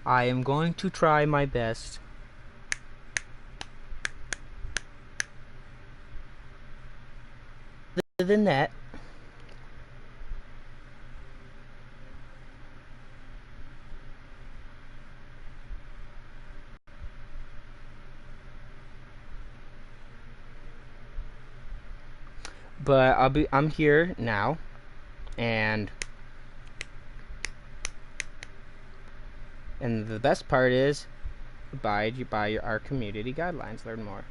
I am going to try my best. Other than that, but I'm here now, and the best part is abide by our community guidelines. Learn more.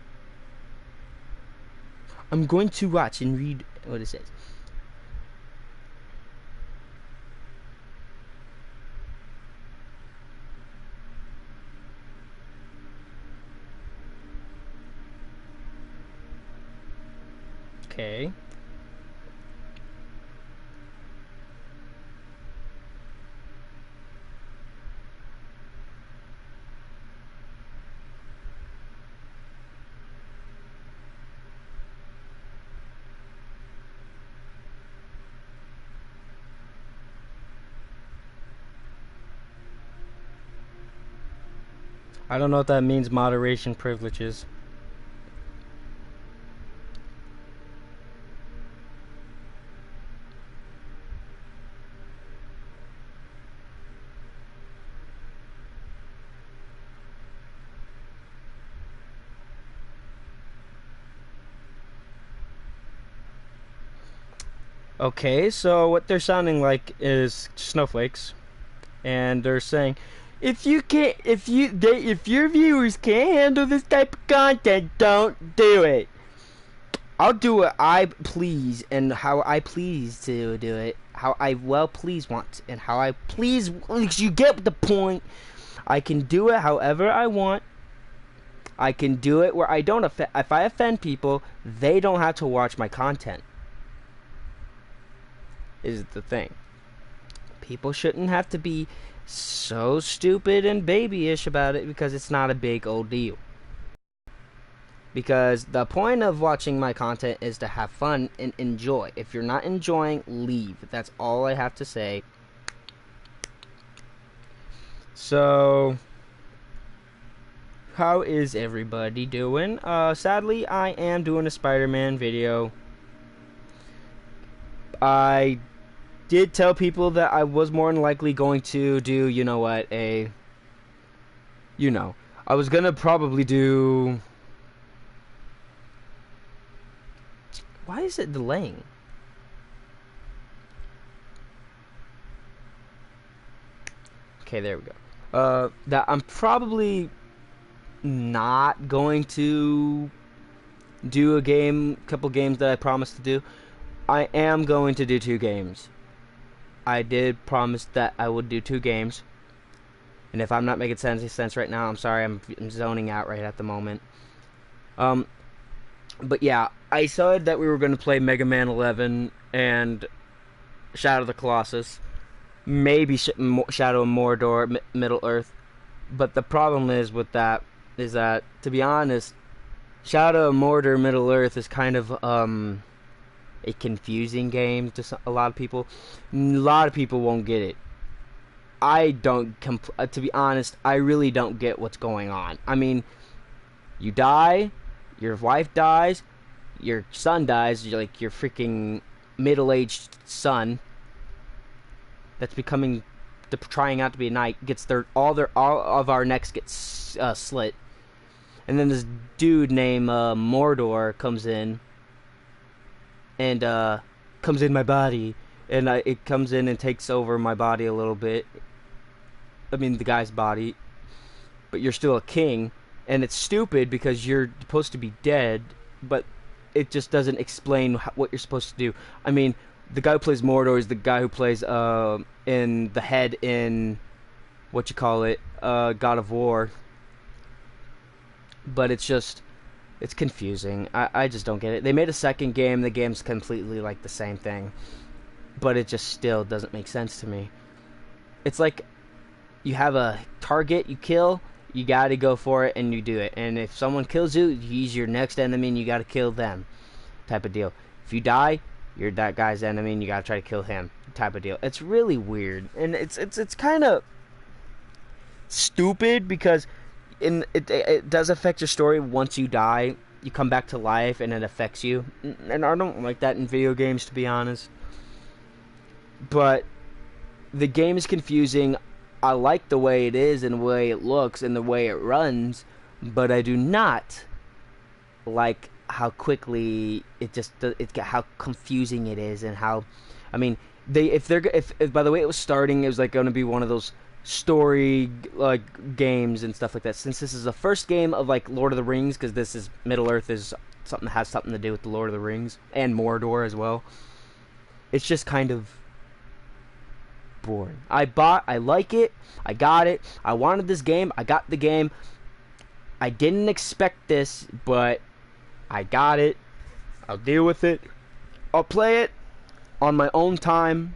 I'm going to watch and read what it says. Okay. I don't know what that means, moderation privileges. Okay, so what they're sounding like is snowflakes, and they're saying, if your viewers can't handle this type of content, don't do it. I'll do what I please and how I please to do it, how I well please want, and how I please. You get the point. I can do it however I want. I can do it where I don't offend. If I offend people, they don't have to watch my content. Is the thing. People shouldn't have to be so stupid and babyish about it because it's not a big old deal. Because the point of watching my content is to have fun and enjoy. If you're not enjoying, leave. That's all I have to say. So, how is everybody doing? Sadly, I am doing a Spider-Man video. I did tell people that I was more than likely going to do, you know what, I was gonna probably do... Why is it delaying? Okay, there we go. That I'm probably not going to do a couple games that I promised to do. I am going to do 2 games. I did promise that I would do 2 games. And if I'm not making sense right now, I'm sorry, I'm zoning out right at the moment. But yeah, I said that we were going to play Mega Man 11 and Shadow of the Colossus. Maybe Shadow of Mordor, Middle Earth. But the problem is with that, is that, to be honest, Shadow of Mordor, Middle Earth is kind of, a confusing game to a lot of people. A lot of people won't get it. I don't, to be honest, I really don't get what's going on. I mean, you die, your wife dies, your son dies, like your freaking middle-aged son that's trying out to be a knight, gets all of our necks gets slit. And then this dude named Mordor comes in and comes in my body, and it comes in and takes over my body a little bit. I mean, the guy's body, but you're still a king, and it's stupid because you're supposed to be dead, but it just doesn't explain what you're supposed to do. I mean, the guy who plays Mordor is the guy who plays in the head in God of War, but it's confusing. I just don't get it. They made a second game. The game's completely like the same thing, but it just still doesn't make sense to me. It's like you have a target you kill, you gotta go for it and you do it. And if someone kills you, he's your next enemy and you gotta kill them, type of deal. If you die, you're that guy's enemy and you gotta try to kill him, type of deal. It's really weird, and it's kind of... stupid because it does affect your story once you die. You come back to life and it affects you, and I don't like that in video games, to be honest. But the game is confusing. I like the way it is and the way it looks and the way it runs, but I do not like how quickly how confusing it is, and how, I mean, if by the way it was starting, it was like going to be one of those story like games and stuff like that. Since this is the first game of like Lord of the Rings, because this is Middle Earth is something that has something to do with the Lord of the Rings and Mordor as well. It's just kind of boring. I like it. I got it. I wanted this game. I got the game. I didn't expect this, but I got it. I'll deal with it. I'll play it on my own time.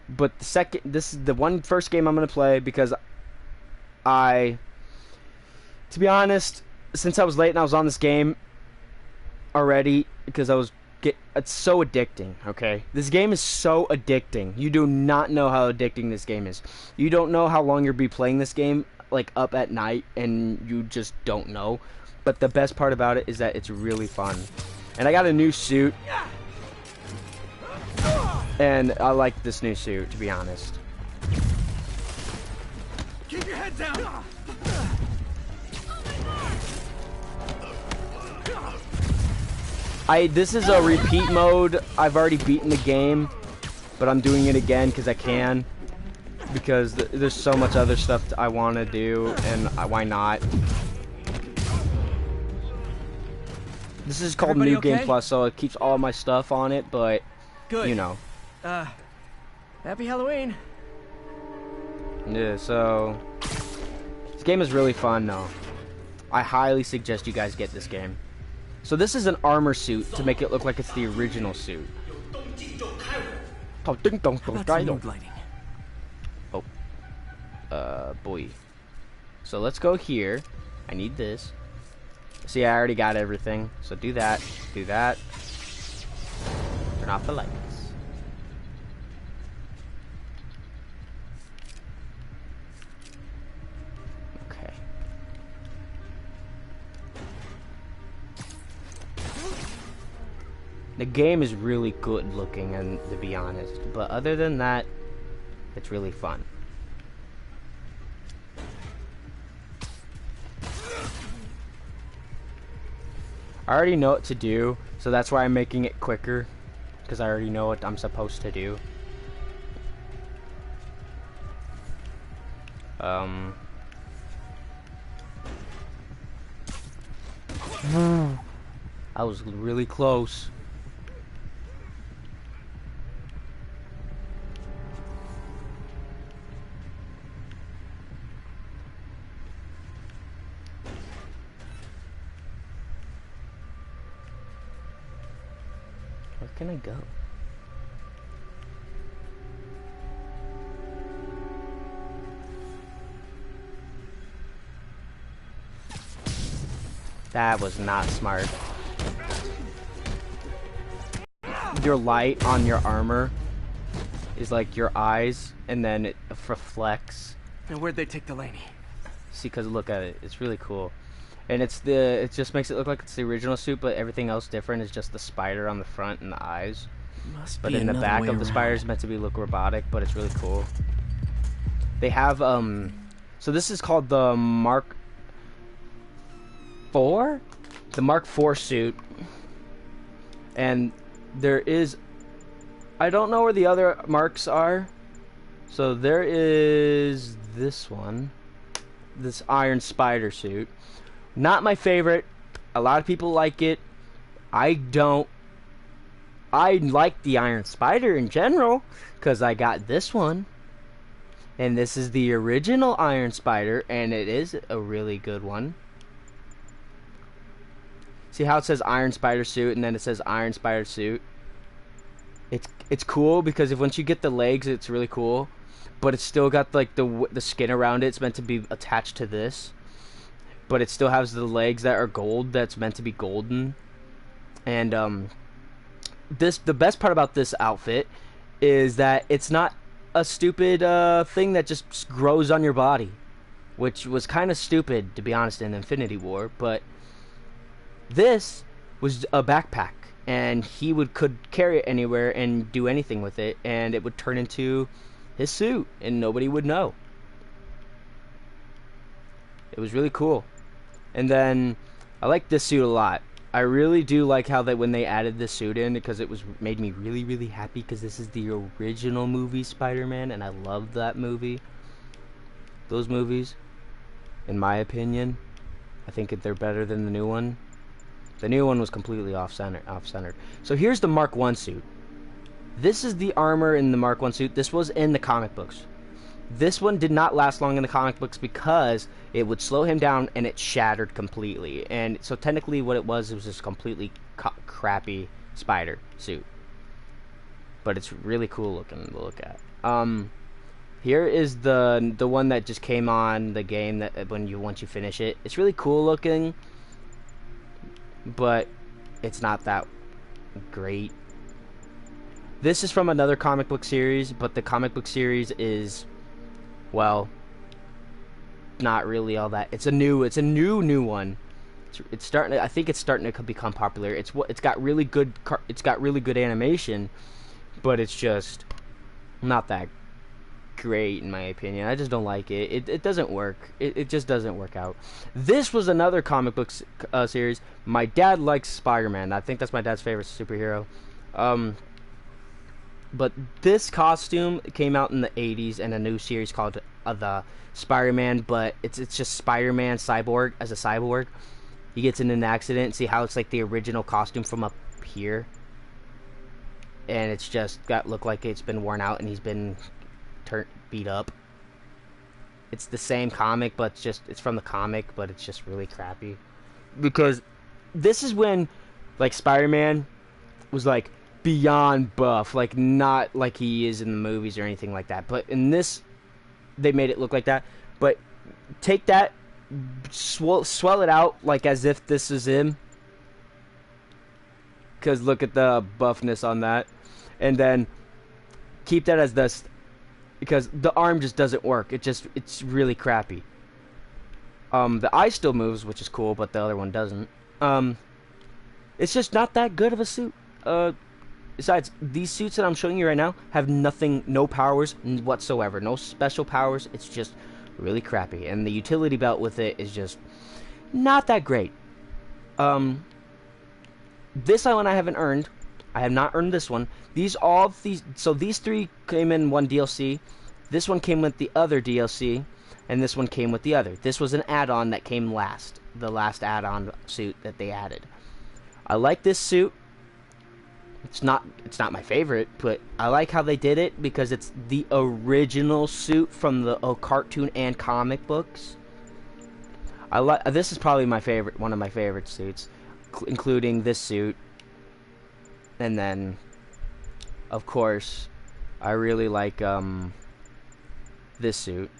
But this is the first game I'm gonna play, because to be honest, since I was late and I was on this game already, because it's so addicting, okay? This game is so addicting. You do not know how addicting this game is. You don't know how long you'll be playing this game, like up at night, and you just don't know. But the best part about it is that it's really fun. And I got a new suit. And I like this new suit, to be honest. Keep your head down! This is a repeat mode. I've already beaten the game, but I'm doing it again because I can. Because there's so much other stuff I want to do, and why not? This is called New Game Plus, so it keeps all my stuff on it, but, good. You know. Happy Halloween. Yeah, so this game is really fun, though. I highly suggest you guys get this game. So this is an armor suit to make it look like it's the original suit. How about some lighting? Boy. So let's go here. I need this. See, I already got everything. So do that. Do that. Turn off the lights. Okay. The game is really good looking, and to be honest, but other than that, it's really fun. I already know what to do, so that's why I'm making it quicker, because I already know what I'm supposed to do. I was really close. Where can I go? That was not smart. Your light on your armor is like your eyes, and then it reflects. And where'd they take Delaney? See, cause look at it, it's really cool. And it just makes it look like it's the original suit, but everything else different is just the spider on the front and the eyes. But in the back of the spider is meant to be look robotic, but it's really cool. They have so this is called the Mark IV? The Mark IV suit. And there is, I don't know where the other marks are. So there is this one, this Iron Spider suit. Not my favorite. A lot of people like it. I don't. I like the Iron Spider in general, because I got this one. And this is the original Iron Spider, and it is a really good one. See how it says Iron Spider suit, and then it says Iron Spider suit? It's cool, because once you get the legs, it's really cool. But it's still got like the skin around it. It's meant to be attached to this. But it still has the legs that are gold, that's meant to be golden. And the best part about this outfit is that it's not a stupid thing that just grows on your body, which was kind of stupid, to be honest, in Infinity War. But this was a backpack, and he could carry it anywhere and do anything with it, and it would turn into his suit, and nobody would know. It was really cool. And then I like this suit a lot. I really do like how when they added this suit in, because it made me really, really happy, because this is the original movie Spider-Man, and I loved that movie. Those movies, in my opinion, I think they're better than the new one. The new one was completely off-centered. So here's the Mark 1 suit. This is the armor in the Mark 1 suit. This was in the comic books. This one did not last long in the comic books because it would slow him down and it shattered completely. And so technically what it was just completely crappy spider suit. But it's really cool looking to look at. Here is the one that just came on the game that once you finish it. It's really cool looking, but it's not that great. This is from another comic book series, but the comic book series is, well, not really all that. It's a new one. It's starting. I think it's starting to become popular. It's got really good animation, but it's just not that great in my opinion. I just don't like it. It doesn't work. It just doesn't work out. This was another comic book series. My dad likes Spider-Man. I think that's my dad's favorite superhero. But this costume came out in the 80s in a new series called the Spider-Man, but it's just Spider-Man cyborg as a cyborg. He gets in an accident. See how it's like the original costume from up here, and it's just look like it's been worn out and he's been beat up. It's the same comic, but it's from the comic, but it's just really crappy. Because this is when like Spider-Man was like beyond buff, like not like he is in the movies or anything like that, but in this they made it look like that. But take that, swell it out like as if this is him, because look at the buffness on that, and then keep that as this, because the arm just doesn't work. It's really crappy. The eye still moves, which is cool, but the other one doesn't. It's just not that good of a suit. Besides, these suits that I'm showing you right now have no powers whatsoever. No special powers. It's just really crappy. And the utility belt with it is just not that great. This one I haven't earned. I have not earned this one. So these three came in one DLC. This one came with the other DLC. And this one came with the other. This was an add-on that came last. The last add-on suit that they added. I like this suit. It's not my favorite, but I like how they did it because it's the original suit from the cartoon and comic books. This is probably one of my favorite suits, including this suit. And then, of course, I really like this suit.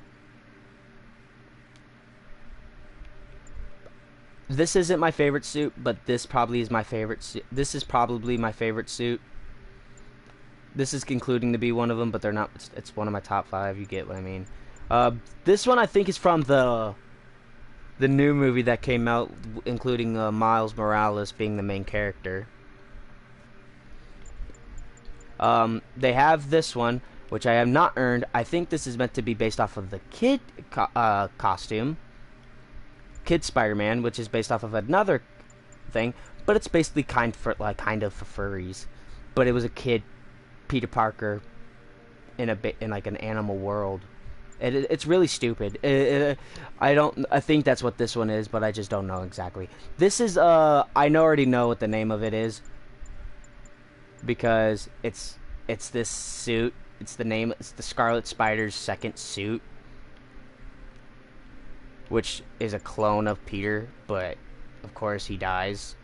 This isn't my favorite suit, but this probably is my favorite suit. This is probably my favorite suit. This is concluding to be one of them, but they're not. It's one of my top 5. You get what I mean. This one I think is from the new movie that came out, including Miles Morales being the main character. They have this one, which I have not earned. I think this is meant to be based off of the kid costume. Kid Spider-Man, which is based off of another thing, but it's basically kind of for furries. But it was a kid Peter Parker in like an animal world. It's really stupid. I think that's what this one is, but I just don't know exactly. This is I already know what the name of it is, because it's this suit. It's the Scarlet Spider's second suit, which is a clone of Peter, but of course he dies,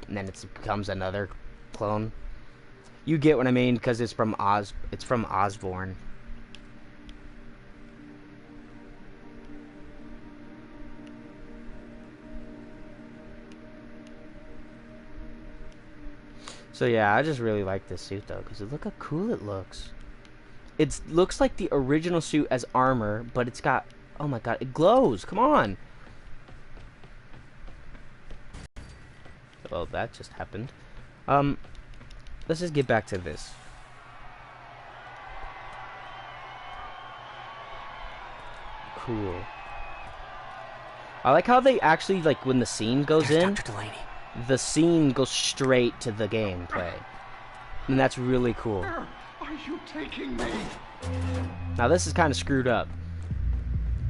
and then it becomes another clone. You get what I mean, because it's from Osborn. So yeah, I just really like this suit though, because look how cool it looks. It looks like the original suit as armor, but it's got... Oh my god, it glows! Come on! Well, that just happened. Let's just get back to this. Cool. I like how they actually, like, when the scene goes in, Dr. Delaney. the scene goes straight to the gameplay. And that's really cool. Are you taking me? Now, this is kind of screwed up.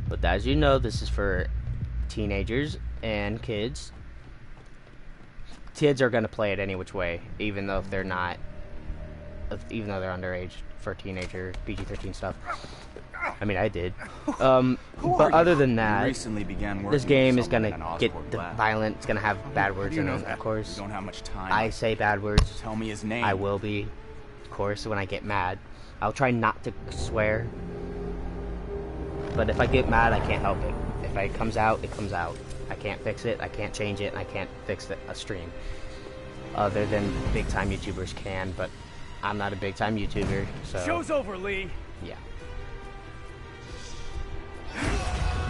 But as you know, this is for teenagers and kids. Kids are going to play it any which way, even though if they're not, even though they're underage for teenager PG-13 stuff. I mean, I did. But other than that, recently began this working game with is going someone to at get Oscorp Lab. violent. It's going to have bad words you in know it, that? of course. We don't have much time. I say bad words. Tell me his name. I will be, of course, when I get mad. I'll try not to swear. But if I get mad, I can't help it. If it comes out, it comes out. I can't fix it, I can't change it, and I can't fix a stream. Other than big-time YouTubers can, but I'm not a big-time YouTuber, so... Show's over, Lee. Yeah.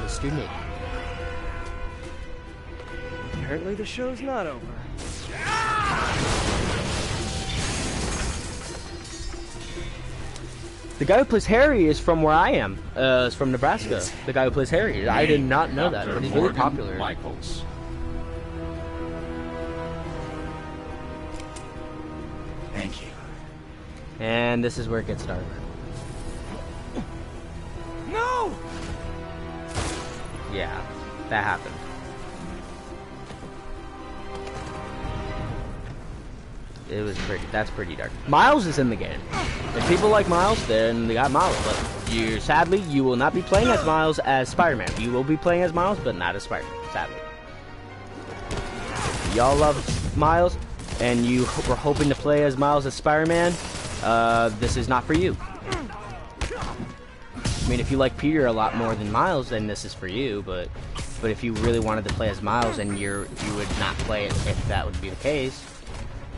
Mr. Nick. Apparently the show's not over. The guy who plays Harry is from where I am. Is from Nebraska. The guy who plays Harry. I did not know that, but he's really Morgan popular. Michaels. Thank you. And this is where it gets dark. No! Yeah, that happened. It was that's pretty dark. Miles is in the game. If people like Miles, then they got Miles. But sadly, you will not be playing as Miles as Spider-Man. You will be playing as Miles, but not as Spider-Man, sadly. Y'all love Miles, and you were hoping to play as Miles as Spider-Man. This is not for you. I mean, if you like Peter a lot more than Miles, then this is for you, but if you really wanted to play as Miles and you would not play it if that would be the case,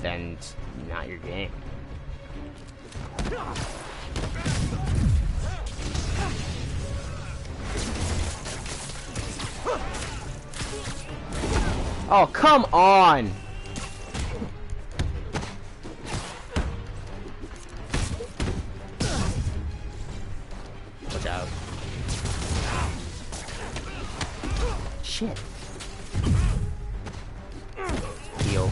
then it's not your game. Oh, come on! Watch out. Shit. Heal.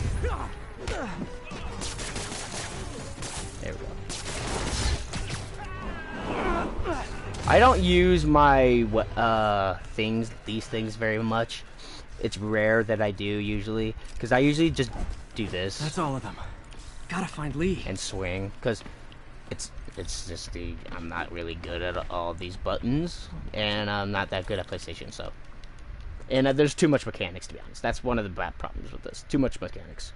There we go. I don't use my these things very much. It's rare that I do usually, because I usually just do this. That's all of them. Gotta find Lee. And swing, because it's just I'm not really good at all these buttons, and I'm not that good at PlayStation, so. And there's too much mechanics, to be honest. That's one of the bad problems with this. Too much mechanics.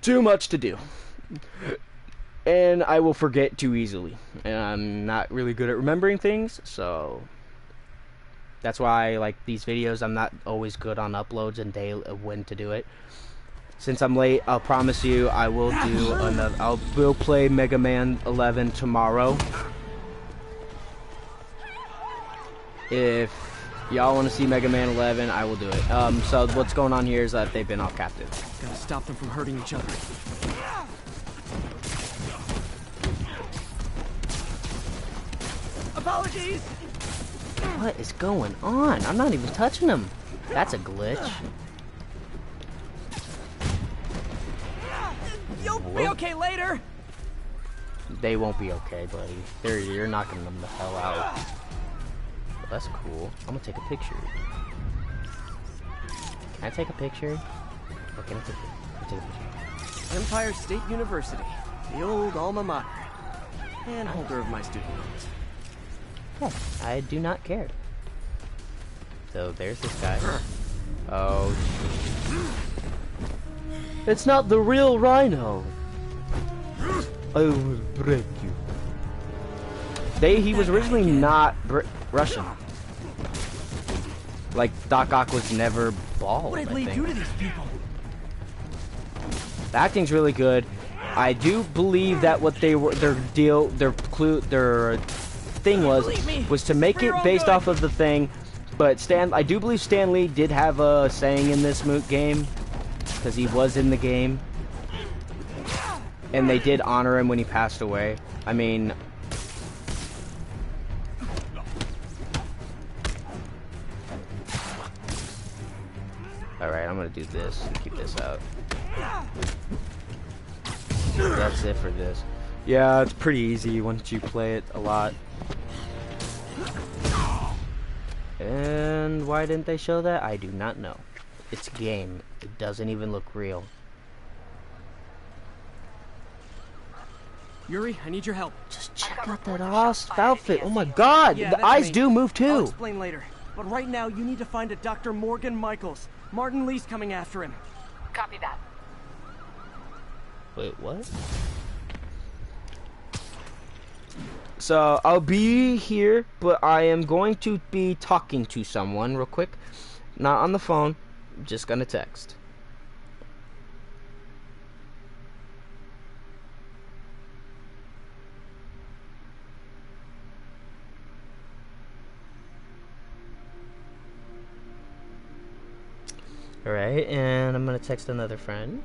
Too much to do. And I will forget too easily. And I'm not really good at remembering things, so that's why, like, these videos, I'm not always good on uploads and when to do it. Since I'm late, I'll promise you I will do another. We'll play Mega Man 11 tomorrow. If y'all want to see Mega Man 11, I will do it. So what's going on here is that they've been all captive. Gotta stop them from hurting each other. Apologies! What is going on? I'm not even touching them. That's a glitch. You'll be okay later! They won't be okay, buddy. You're knocking them the hell out. Well, that's cool. I'm gonna take a picture. Can I take a picture? Or can I take a picture? Empire State University, the old alma mater, and holder of my student loans. Yeah, I do not care. So there's this guy. Oh, it's not the real Rhino. I will break you. He was originally not Russian. Like, Doc Ock was never bald, What did I Lee think. do to these people? The acting's really good. I do believe that what they were, their thing was to make it based off of the thing. But I do believe Stan Lee did have a saying in this game, because he was in the game, and they did honor him when he passed away. I mean, all right, I'm gonna do this and keep this out. That's it for this. Yeah, it's pretty easy once you play it a lot. And why didn't they show that? I do not know. It's a game. It doesn't even look real. Yuri, I need your help. Just check out that awesome outfit. Oh my god, Yeah, the eyes me. do move I'll too. explain later. But right now, you need to find a Dr. Morgan Michaels. Martin Lee's coming after him. Copy that. Wait, what? So, I'll be here, but I am going to be talking to someone real quick. Not on the phone, just gonna text. Alright, and I'm gonna text another friend.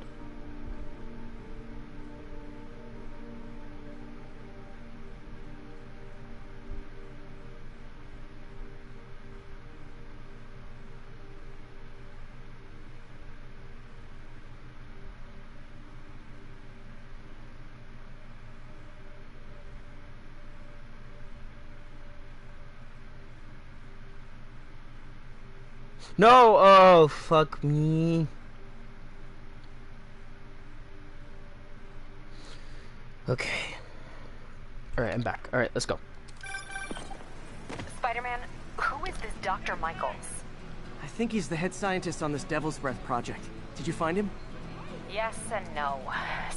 No! Oh, fuck me. Okay. Alright, I'm back. Alright, let's go. Spider-Man, who is this Dr. Michaels? I think he's the head scientist on this Devil's Breath project. Did you find him? Yes and no.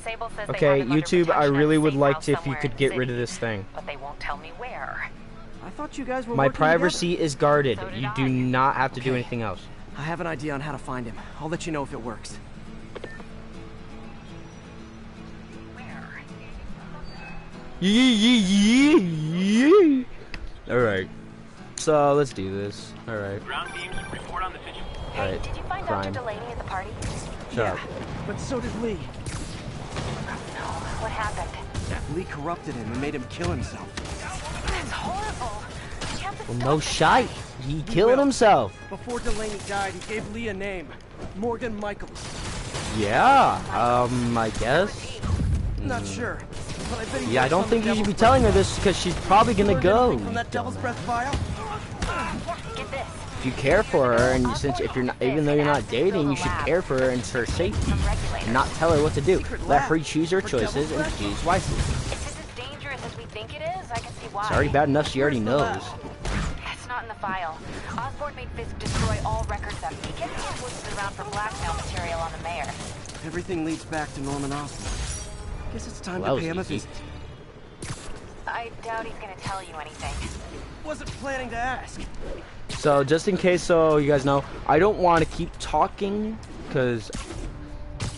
Sable says Okay, they have him under YouTube, I protection at really a would safe like house to if you somewhere could in get the rid of city, this thing. but they won't tell me where. I thought you guys were My working privacy together. is guarded. So did You I. do not have to do Okay. anything else. I have an idea on how to find him. I'll let you know if it works. Where? Alright. So, let's do this. Alright. Ground teams, report on the situation. Hey, Alright. did you find Crime. Dr. Delaney at the party? Shut up. But so did Lee. No. What happened? Lee corrupted him and made him kill himself. That's horrible. You have to Well, stop no it. shite. He killed will. himself. Before Delaney died, he gave Lee a name. Morgan Michaels. Yeah, I guess. Not sure. But I bet he Yeah, I works don't on think the you should be Devil's telling her Breath. this because she's probably gonna Learned go. anything from that Devil's Breath vial? Get this. If you care for her, and since if you're not, even though you're not dating, you should care for her and her safety, Some regulators. and not tell her what to do. Secret Let lab her choose her for choices Devil's and Breath? choose wisely. If this is dangerous as we think it is, I can see why. It's already bad enough she already knows. It's not in the file. Osborn made Fisk destroy all records of it. He kept the invoices around for blackmail material on the mayor. Everything leads back to Norman Osborn. Guess it's time Well, to pay him a easy. visit. I doubt he's gonna tell you anything. Wasn't planning to ask. So just in case, so you guys know, I don't want to keep talking because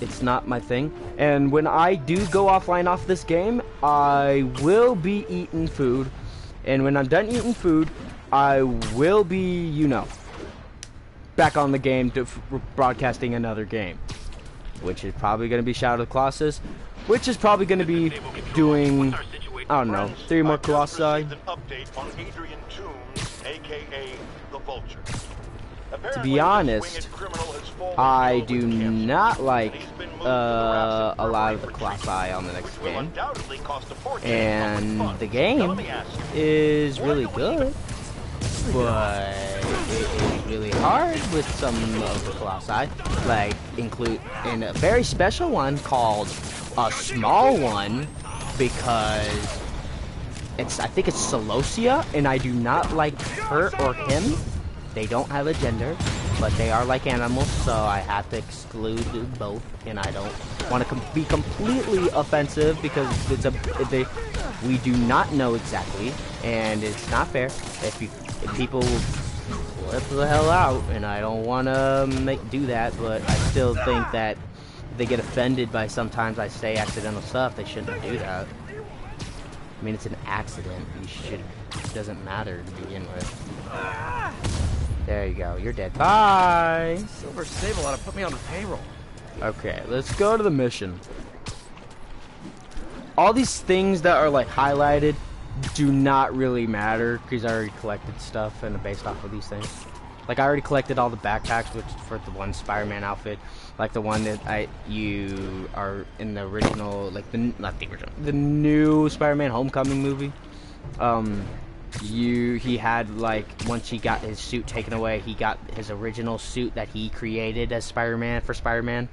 it's not my thing. And when I do go offline off this game, I will be eating food. And when I'm done eating food, I will be, you know, back on the game to broadcasting another game, which is probably going to be Shadow of the Colossus, which is probably going to be doing, I don't know, 3 more Colossi. An update on Adrian Toomes, aka the Vulture. To be honest, I do not like a lot of the Colossi on the next game, and the game is really good, but it is really hard with some of the Colossi, like in a very special one called a small one, because I think it's Celosia, and I do not like her or him. They don't have a gender, but they are like animals, so I have to exclude both, and I don't want to be completely offensive because we do not know exactly, and it's not fair if people flip the hell out, and I don't want to do that, but I still think that they get offended by sometimes I say accidental stuff, they shouldn't do that. I mean, it's an accident. It doesn't matter to begin with. There you go. You're dead. Bye. Silver Sable ought to put me on the payroll. Okay, let's go to the mission. All these things that are like highlighted do not really matter because I already collected stuff and based off of these things. Like I already collected all the backpacks, which for the one Spider-Man outfit, like the one that you are in the original, like not the original, the new Spider-Man Homecoming movie. He had like once he got his suit taken away, he got his original suit that he created as Spider-Man for Spider-Man.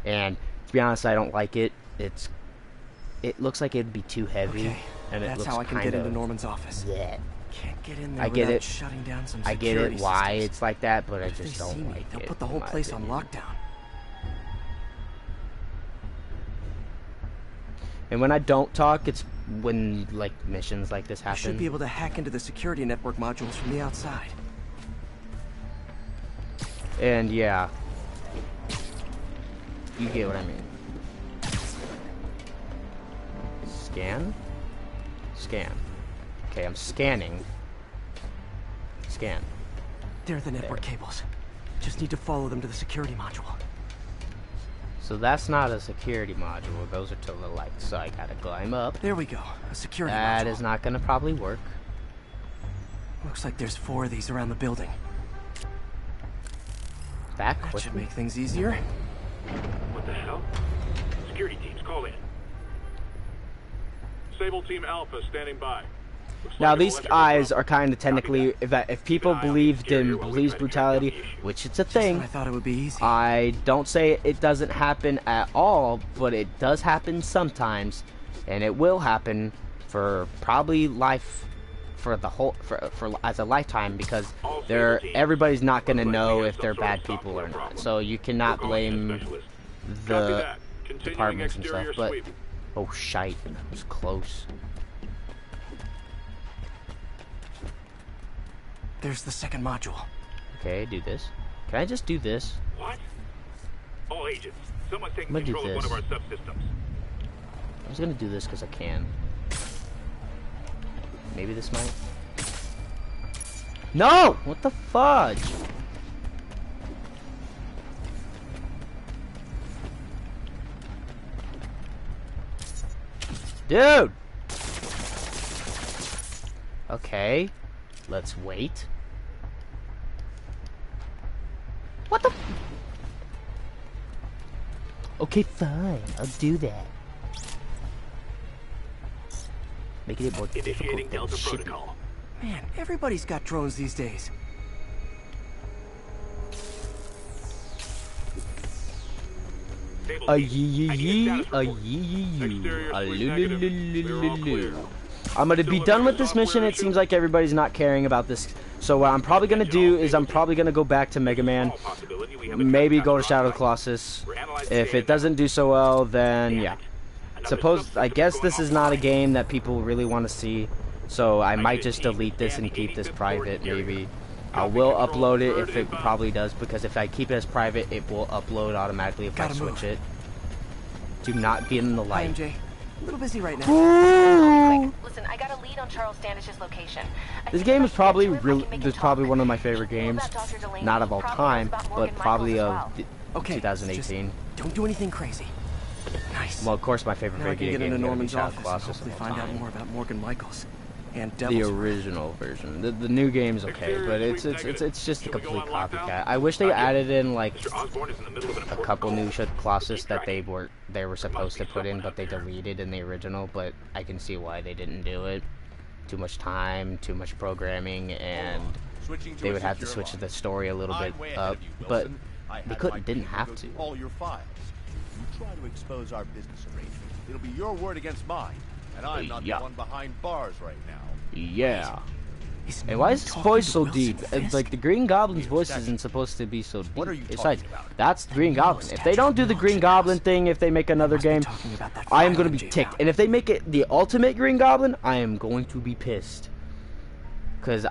And to be honest, I don't like it. It looks like it'd be too heavy, okay, and it that's looks how I can kind get of into Norman's office. Yeah. Can't get in there I get without it. shutting down some I get security it why systems. it's like that, but I If they just see don't me, like they'll it. put the whole in my place on opinion. lockdown. And when I don't talk, it's when like missions like this I happen. should be able to hack into the security network modules from the outside. And yeah, you get what I mean. Scan? Scan. Okay, I'm scanning. Scan. They're the network cables. Just need to follow them to the security module. So that's not a security module. Those are to the lights. So I gotta climb up. There we go. A security module. That is not gonna probably work. Looks like there's 4 of these around the building. That That should quickly. make things easier. What the hell? Security teams, call in. Sable Team Alpha standing by. Looks Now like an these electrical guys problem. are kind of technically, if people Keep an eye on the believed exterior in while we police try to track brutality, down the issue. which it's a Just when thing, I thought it would be easy. I don't say it doesn't happen at all, but it does happen sometimes, and it will happen for probably life, for the whole, for as a lifetime, because everybody's not gonna know if they're bad people or not. So you cannot blame Copy the that. Continuing departments and exterior stuff. But sweep. oh shite, that was close. There's the second module. Okay, do this. Can I just do this? What? All agents, someone's taking I'm gonna do control of one of our this. subsystems. I'm just gonna do this because I can. Maybe this might. No! What the fudge? Dude! Okay. Let's wait. What the? Okay, fine. I'll do that. Making it more Initiating difficult than it Delta should be. Protocol. Man, everybody's got drones these days. Sable A Team, yee yee I need yee, status a report. yee yee yee, Exterior a sweep loo negative. loo loo We're loo all loo clear. loo. I'm gonna be Still done a with this software mission. It issue? seems like everybody's not caring about this. So what I'm probably gonna do is I'm probably gonna go back to Mega Man, Small possibility we have a maybe trespasser go to Shadow of the on Colossus. We're analyzing If data it doesn't do so well, then Damn yeah. it. Another Suppose I subsystem guess going this is not a offline. game that people really want to see. So I might just need delete this and and keep this 85th private. floor Maybe I Copy will control, upload it third if it inbound. probably does, because if I keep it as private, it will upload automatically if I Gotta switch move. it. Do not get in the Hi, light. MJ. A little busy right now. Quick, listen, I got a lead on Charles Standish's location. I This think game if is I can probably get to him, I really, can make this him is probably talk. one of my favorite He knows games, about Dr. Delaney. not of all Probably knows time, about but Morgan probably Michaels of as well. Okay, 2018. just don't do anything crazy. Nice. Well, of course, my favorite now I can video get game into is gonna be Norman's Shadow of office the and Colossus hopefully of all find out time. more about Morgan Michaels and The Devil's original version. The new game's okay, but it's just a complete copycat. I wish they added in like Mr. Osborn is in the middle of an a important couple call. new Colossus that they were supposed to put in, but they deleted in the original. But I can see why they didn't do it. Too much time, too much programming, and they would have to switch the story a little bit up. But they didn't have to. All your files. You try to expose our business arrangements, it'll be your word against mine, and I'm not Yeah. the one behind bars right now. Yeah. Is And why is his talking voice to so Wilson deep? Fisk? Like the Green Goblin's voice isn't supposed to be so deep. What are you Besides, talking about? that's the Green Goblin. If they don't do the Green Goblin thing, if they make another Must be game, talking about that I am file going to be MJ ticked. found. And if they make it the ultimate Green Goblin, I am going to be pissed. Because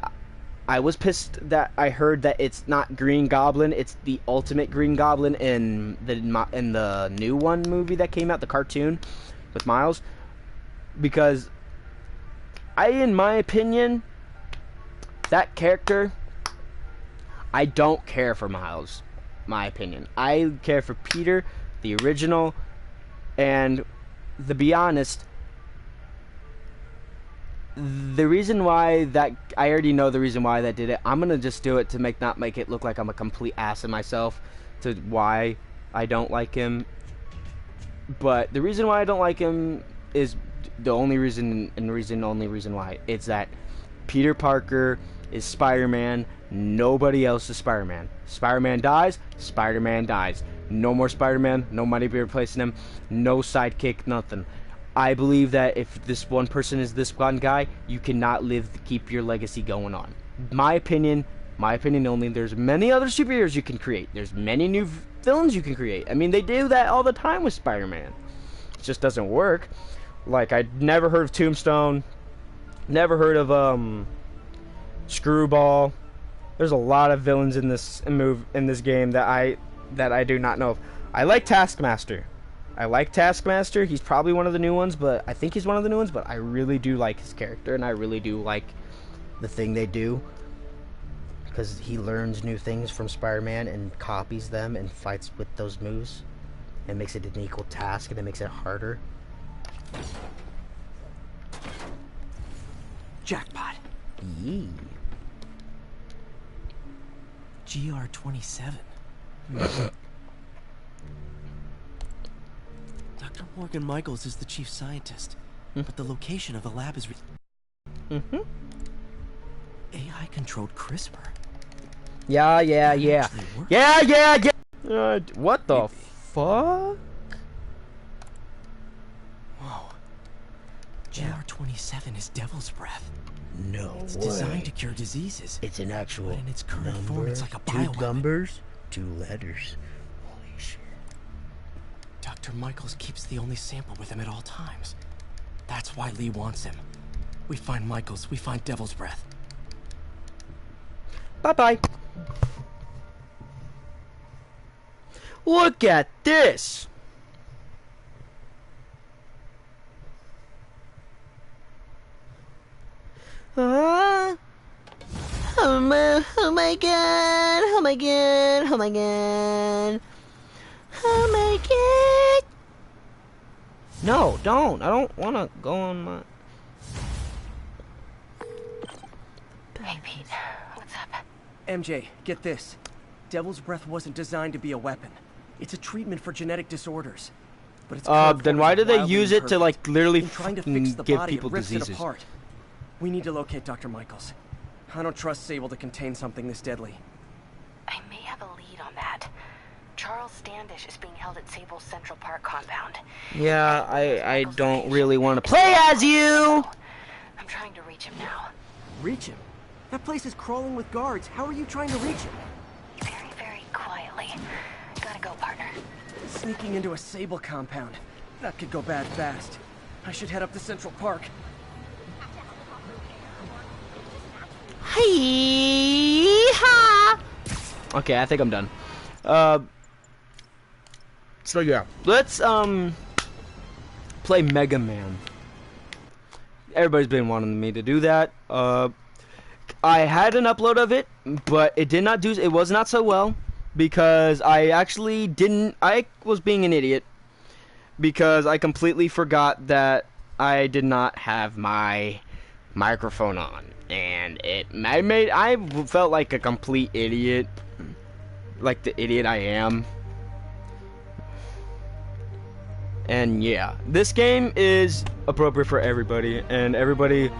I was pissed that I heard that it's not Green Goblin, it's the Ultimate Green Goblin in the new one movie that came out, the cartoon with Miles, because in my opinion, that character, I don't care for Miles, my opinion. I care for Peter, the original, and to be honest, the reason why that, I already know the reason why that did it. I'm gonna just do it to not make it look like I'm a complete ass in myself to why I don't like him. But the reason why I don't like him is the only reason why. It's that Peter Parker is Spider-Man. Nobody else is Spider-Man. Spider-Man dies, Spider-Man dies. No more Spider-Man, no money be replacing him, no sidekick, nothing. I believe that if this one person is this one guy, you cannot keep your legacy going on. My opinion only. There's many other superheroes you can create. There's many new villains you can create. I mean, they do that all the time with Spider-Man. It just doesn't work. Like, I'd never heard of Tombstone. Never heard of, Screwball. There's a lot of villains in this game that I do not know of. I like Taskmaster. He's probably one of the new ones, but I think he's one of the new ones, but I really do like his character, and I really do like the thing they do, because he learns new things from Spider-Man and copies them and fights with those moves and makes it an equal task, and it makes it harder. Jackpot. Yee. GR27. Dr. Morgan Michaels is the chief scientist, but the location of the lab is AI-controlled CRISPR. Yeah. What the fuck? Whoa. GR27 is Devil's Breath. No It's way. designed to cure diseases. It's an actual But in its current number, form, it's like a 2 bioweapon. numbers, 2 letters. Holy shit. Dr. Michaels keeps the only sample with him at all times. That's why Lee wants him. We find Michaels, we find Devil's Breath. Bye-bye. Look at this. Oh my god. No, don't. I don't want to go on my... Hey, Pete. What's up? MJ, get this. Devil's Breath wasn't designed to be a weapon. It's a treatment for genetic disorders. But it's then why do they use it to, like, literally trying to fucking fix the give body, people it rips diseases? it apart. We need to locate Dr. Michaels. I don't trust Sable to contain something this deadly. I may have a lead on that. Charles Standish is being held at Sable's Central Park compound. Yeah, I don't really want to play as you! I'm trying to reach him now. Reach him? That place is crawling with guards. How are you trying to reach him? Very, very quietly. Gotta go, partner. Sneaking into a Sable compound. That could go bad fast. I should head up to Central Park. Hee-ha! Okay, I think I'm done. So yeah, let's play Mega Man. Everybody's been wanting me to do that. I had an upload of it, but it did not do. It was not so well because I actually didn't. I was being an idiot because I completely forgot that I did not have my microphone on, and I felt like a complete idiot, like the idiot I am. And yeah, this game is appropriate for everybody, and everybody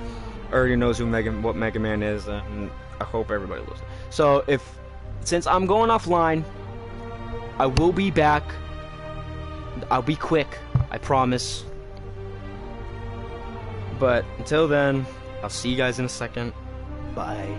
already knows what Mega Man is, and I hope everybody knows it. So since I'm going offline, I will be back. I'll be quick, I promise. But until then, I'll see you guys in a second. Bye.